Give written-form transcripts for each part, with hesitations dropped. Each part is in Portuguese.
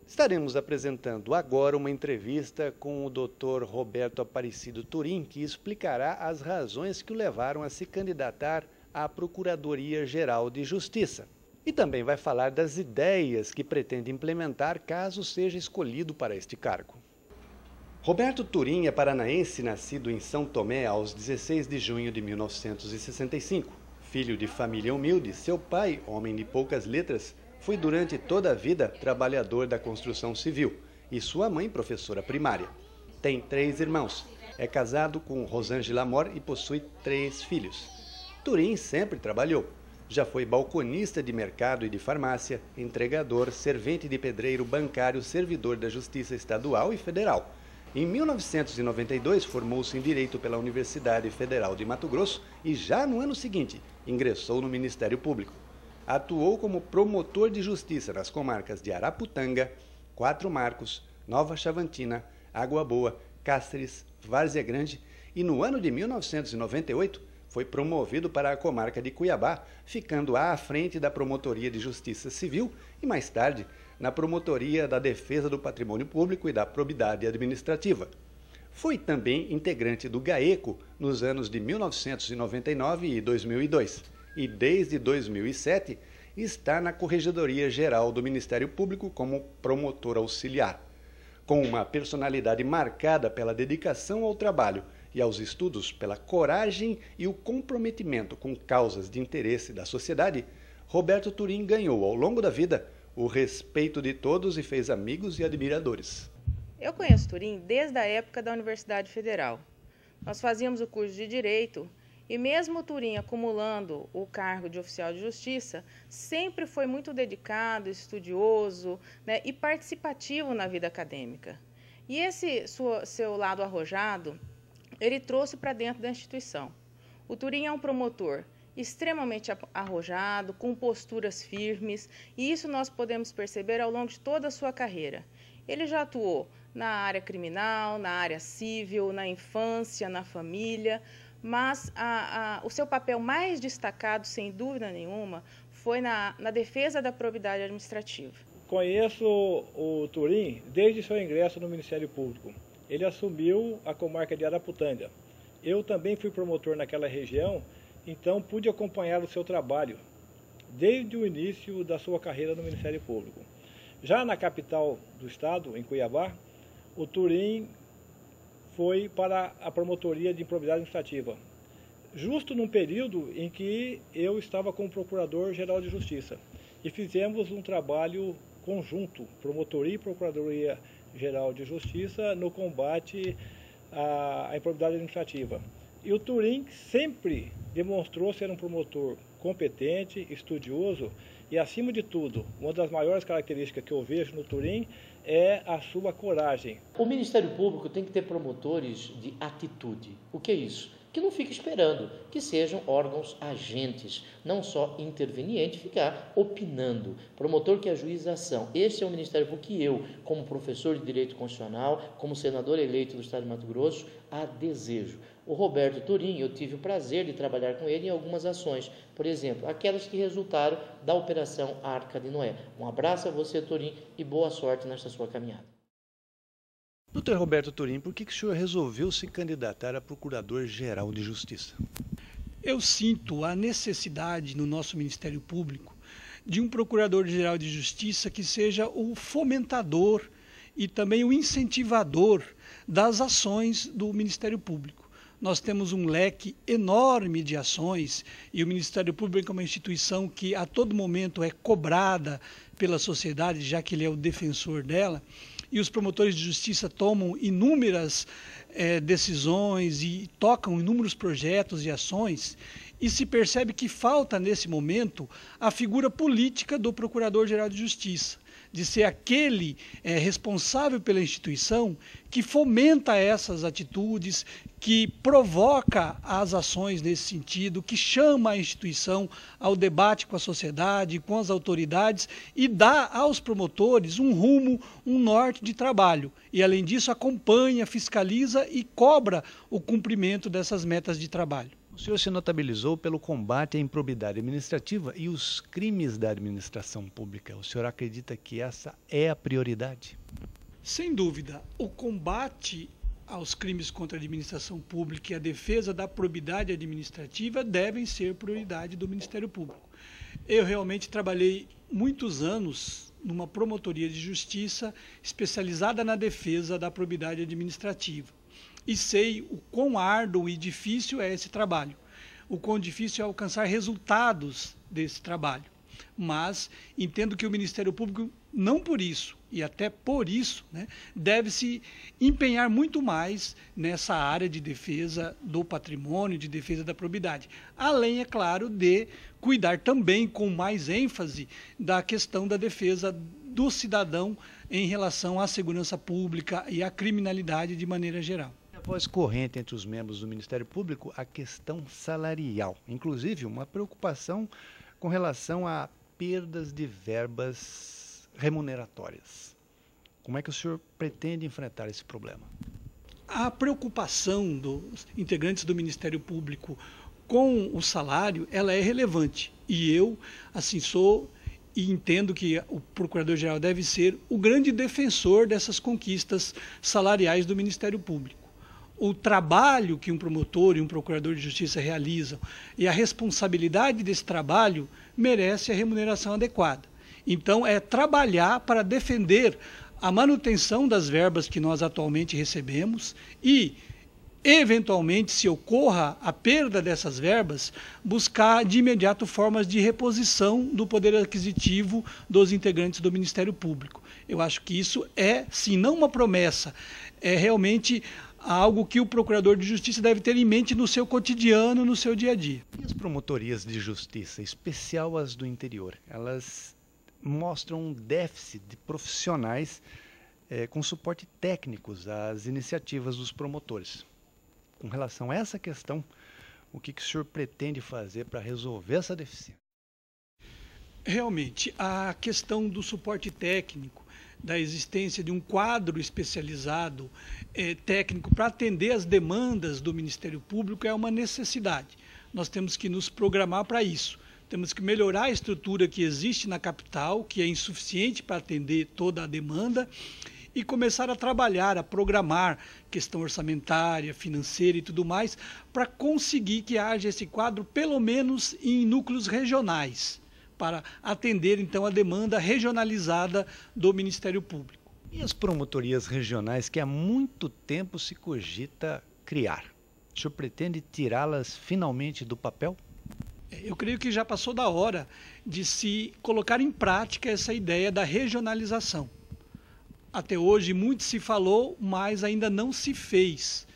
Estaremos apresentando agora uma entrevista com o Dr. Roberto Aparecido Turim, que explicará as razões que o levaram a se candidatar à Procuradoria-Geral de Justiça. E também vai falar das ideias que pretende implementar caso seja escolhido para este cargo. Roberto Turim é paranaense, nascido em São Tomé aos 16 de junho de 1965. Filho de família humilde, seu pai, homem de poucas letras, foi durante toda a vida trabalhador da construção civil e sua mãe professora primária. Tem 3 irmãos, é casado com Rosângela Mor e possui 3 filhos. Turim sempre trabalhou. Já foi balconista de mercado e de farmácia, entregador, servente de pedreiro, bancário, servidor da Justiça Estadual e Federal. Em 1992, formou-se em Direito pela Universidade Federal de Mato Grosso e já no ano seguinte ingressou no Ministério Público. Atuou como promotor de justiça nas comarcas de Araputanga, Quatro Marcos, Nova Chavantina, Água Boa, Cáceres, Várzea Grande e no ano de 1998 foi promovido para a comarca de Cuiabá, ficando à frente da Promotoria de Justiça Civil e mais tarde na Promotoria da Defesa do Patrimônio Público e da Probidade Administrativa. Foi também integrante do GAECO nos anos de 1999 e 2002. E desde 2007 está na Corregedoria Geral do Ministério Público como promotor auxiliar. Com uma personalidade marcada pela dedicação ao trabalho e aos estudos, pela coragem e o comprometimento com causas de interesse da sociedade, Roberto Turim ganhou ao longo da vida o respeito de todos e fez amigos e admiradores. Eu conheço Turim desde a época da Universidade Federal. Nós fazíamos o curso de Direito e mesmo o Turim acumulando o cargo de oficial de justiça, sempre foi muito dedicado, estudioso, e participativo na vida acadêmica. E esse seu lado arrojado, ele trouxe para dentro da instituição. O Turim é um promotor extremamente arrojado, com posturas firmes, e isso nós podemos perceber ao longo de toda a sua carreira. Ele já atuou na área criminal, na área civil, na infância, na família, mas o seu papel mais destacado, sem dúvida nenhuma, foi na defesa da probidade administrativa. Conheço o Turim desde seu ingresso no Ministério Público. Ele assumiu a comarca de Araputanga. Eu também fui promotor naquela região, então pude acompanhar o seu trabalho desde o início da sua carreira no Ministério Público. Já na capital do estado, em Cuiabá, o Turim foi para a Promotoria de Improbidade Administrativa, justo num período em que eu estava como Procurador-Geral de Justiça. E fizemos um trabalho conjunto, Promotoria e Procuradoria-Geral de Justiça, no combate à improbidade administrativa. E o Turim sempre demonstrou ser um promotor competente, estudioso e, acima de tudo, uma das maiores características que eu vejo no Turim é a sua coragem. O Ministério Público tem que ter promotores de atitude. O que é isso? Que não fique esperando, que sejam órgãos agentes, não só interveniente, ficar opinando. Promotor que ajuiza a ação. Este é o Ministério Público que eu, como professor de Direito Constitucional, como senador eleito do Estado de Mato Grosso, a desejo. O Roberto Turim, eu tive o prazer de trabalhar com ele em algumas ações, por exemplo, aquelas que resultaram da Operação Arca de Noé. Um abraço a você, Turim, e boa sorte nesta sua caminhada. Dr. Roberto Turim, por que o senhor resolveu se candidatar a Procurador-Geral de Justiça? Eu sinto a necessidade no nosso Ministério Público de um Procurador-Geral de Justiça que seja o fomentador e também o incentivador das ações do Ministério Público. Nós temos um leque enorme de ações e o Ministério Público é uma instituição que a todo momento é cobrada pela sociedade, já que ele é o defensor dela, e os promotores de justiça tomam inúmeras decisões e tocam inúmeros projetos e ações, e se percebe que falta nesse momento a figura política do Procurador-Geral de Justiça, de ser aquele responsável pela instituição que fomenta essas atitudes, que provoca as ações nesse sentido, que chama a instituição ao debate com a sociedade, com as autoridades e dá aos promotores um rumo, um norte de trabalho. E, além disso, acompanha, fiscaliza e cobra o cumprimento dessas metas de trabalho. O senhor se notabilizou pelo combate à improbidade administrativa e os crimes da administração pública. O senhor acredita que essa é a prioridade? Sem dúvida, o combate aos crimes contra a administração pública e a defesa da probidade administrativa devem ser prioridade do Ministério Público. Eu realmente trabalhei muitos anos numa promotoria de justiça especializada na defesa da probidade administrativa. E sei o quão árduo e difícil é esse trabalho, o quão difícil é alcançar resultados desse trabalho. Mas entendo que o Ministério Público, não por isso, e até por isso, deve se empenhar muito mais nessa área de defesa do patrimônio, de defesa da probidade. Além, é claro, de cuidar também com mais ênfase da questão da defesa do cidadão em relação à segurança pública e à criminalidade de maneira geral. A voz corrente entre os membros do Ministério Público a questão salarial, inclusive uma preocupação com relação a perdas de verbas remuneratórias. Como é que o senhor pretende enfrentar esse problema? A preocupação dos integrantes do Ministério Público com o salário, ela é relevante. E eu, assim, sou e entendo que o Procurador-Geral deve ser o grande defensor dessas conquistas salariais do Ministério Público. O trabalho que um promotor e um procurador de justiça realizam e a responsabilidade desse trabalho merece a remuneração adequada. Então, é trabalhar para defender a manutenção das verbas que nós atualmente recebemos e, eventualmente, se ocorra a perda dessas verbas, buscar de imediato formas de reposição do poder aquisitivo dos integrantes do Ministério Público. Eu acho que isso é, sim, não uma promessa, é realmente algo que o procurador de justiça deve ter em mente no seu cotidiano, no seu dia a dia. E as promotorias de justiça, em especial as do interior, elas mostram um déficit de profissionais com suporte técnicos às iniciativas dos promotores. Com relação a essa questão, o que o senhor pretende fazer para resolver essa deficiência? Realmente, a questão do suporte técnico, da existência de um quadro especializado técnico para atender as demandas do Ministério Público é uma necessidade. Nós temos que nos programar para isso. Temos que melhorar a estrutura que existe na capital, que é insuficiente para atender toda a demanda, e começar a trabalhar, a programar questão orçamentária, financeira e tudo mais, para conseguir que haja esse quadro, pelo menos em núcleos regionais, para atender, então, a demanda regionalizada do Ministério Público. E as promotorias regionais que há muito tempo se cogita criar? O senhor pretende tirá-las finalmente do papel? Eu creio que já passou da hora de se colocar em prática essa ideia da regionalização. Até hoje muito se falou, mas ainda não se fez.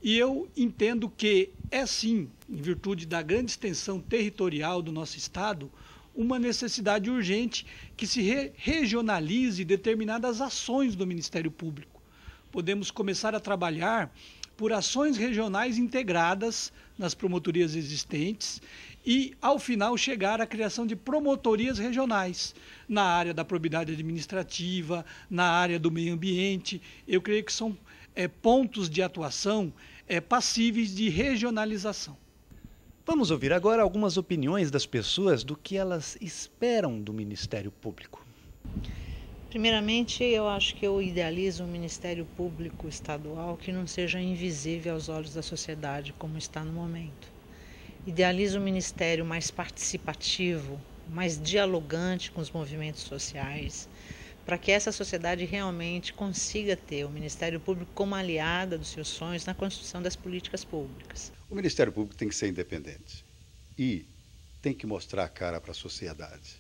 E eu entendo que é sim, em virtude da grande extensão territorial do nosso estado, uma necessidade urgente que se regionalize determinadas ações do Ministério Público. Podemos começar a trabalhar por ações regionais integradas nas promotorias existentes e, ao final, chegar à criação de promotorias regionais na área da probidade administrativa, na área do meio ambiente. Eu creio que são pontos de atuação passíveis de regionalização. Vamos ouvir agora algumas opiniões das pessoas do que elas esperam do Ministério Público. Primeiramente, eu acho que eu idealizo um Ministério Público estadual que não seja invisível aos olhos da sociedade, como está no momento. Idealizo um ministério mais participativo, mais dialogante com os movimentos sociais, para que essa sociedade realmente consiga ter o Ministério Público como aliada dos seus sonhos na construção das políticas públicas. O Ministério Público tem que ser independente e tem que mostrar a cara para a sociedade.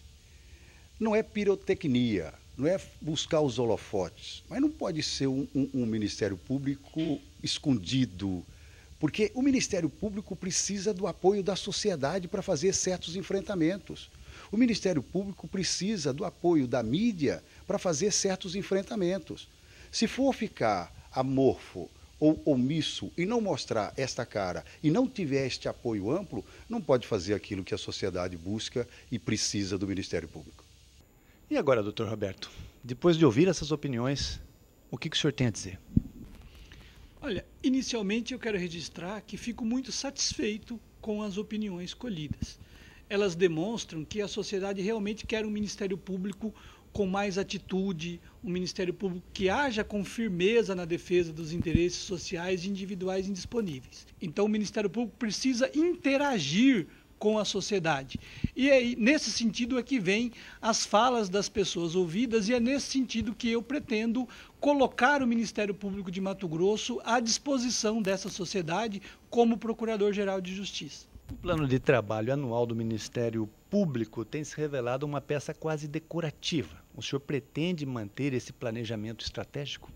Não é pirotecnia, não é buscar os holofotes, mas não pode ser um Ministério Público escondido, porque o Ministério Público precisa do apoio da sociedade para fazer certos enfrentamentos. O Ministério Público precisa do apoio da mídia para fazer certos enfrentamentos. Se for ficar amorfo ou omisso e não mostrar esta cara e não tiver este apoio amplo, não pode fazer aquilo que a sociedade busca e precisa do Ministério Público. E agora, doutor Roberto, depois de ouvir essas opiniões, o que o senhor tem a dizer? Olha, inicialmente eu quero registrar que fico muito satisfeito com as opiniões colhidas. Elas demonstram que a sociedade realmente quer um Ministério Público com mais atitude, um Ministério Público que haja com firmeza na defesa dos interesses sociais e individuais indisponíveis. Então, o Ministério Público precisa interagir com a sociedade. E aí, nesse sentido é que vem as falas das pessoas ouvidas, e é nesse sentido que eu pretendo colocar o Ministério Público de Mato Grosso à disposição dessa sociedade como Procurador-Geral de Justiça. O plano de trabalho anual do Ministério Público tem se revelado uma peça quase decorativa. O senhor pretende manter esse planejamento estratégico?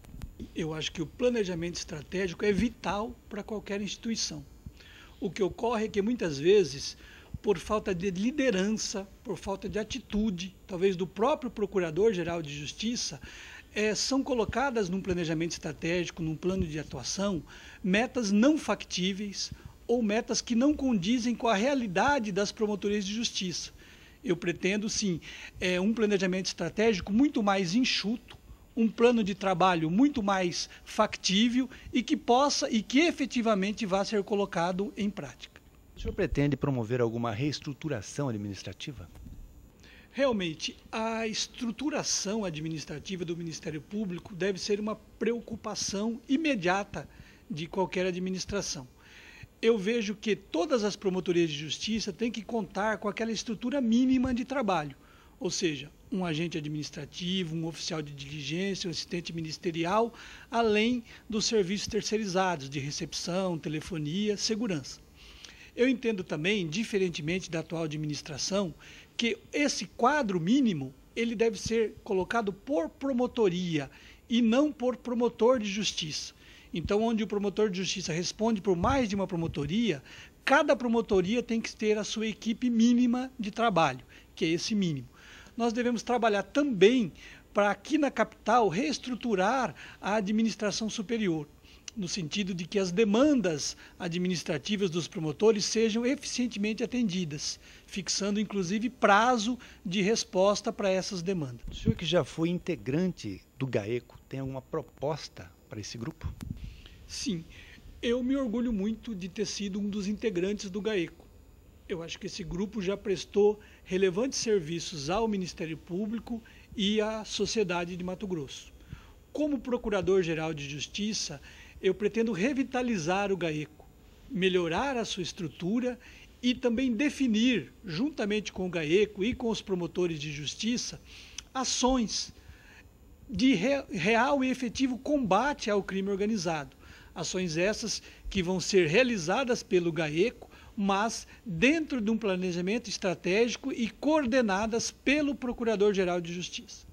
Eu acho que o planejamento estratégico é vital para qualquer instituição. O que ocorre é que muitas vezes, por falta de liderança, por falta de atitude, talvez do próprio Procurador-Geral de Justiça, são colocadas num planejamento estratégico, num plano de atuação, metas não factíveis ou metas que não condizem com a realidade das promotorias de justiça. Eu pretendo, sim, um planejamento estratégico muito mais enxuto, um plano de trabalho muito mais factível e que efetivamente vá ser colocado em prática. O senhor pretende promover alguma reestruturação administrativa? Realmente, a estruturação administrativa do Ministério Público deve ser uma preocupação imediata de qualquer administração. Eu vejo que todas as promotorias de justiça têm que contar com aquela estrutura mínima de trabalho, ou seja, um agente administrativo, um oficial de diligência, um assistente ministerial, além dos serviços terceirizados de recepção, telefonia, segurança. Eu entendo também, diferentemente da atual administração, que esse quadro mínimo ele deve ser colocado por promotoria e não por promotor de justiça. Então, onde o promotor de justiça responde por mais de uma promotoria, cada promotoria tem que ter a sua equipe mínima de trabalho, que é esse mínimo. Nós devemos trabalhar também para, aqui na capital, reestruturar a administração superior, no sentido de que as demandas administrativas dos promotores sejam eficientemente atendidas, fixando inclusive prazo de resposta para essas demandas. O senhor que já foi integrante do GAECO, tem alguma proposta para esse grupo? Sim, eu me orgulho muito de ter sido um dos integrantes do GAECO. Eu acho que esse grupo já prestou relevantes serviços ao Ministério Público e à sociedade de Mato Grosso. Como Procurador-Geral de Justiça, eu pretendo revitalizar o GAECO, melhorar a sua estrutura e também definir, juntamente com o GAECO e com os promotores de justiça, ações de real e efetivo combate ao crime organizado. Ações essas que vão ser realizadas pelo GAECO, mas dentro de um planejamento estratégico e coordenadas pelo Procurador-Geral de Justiça.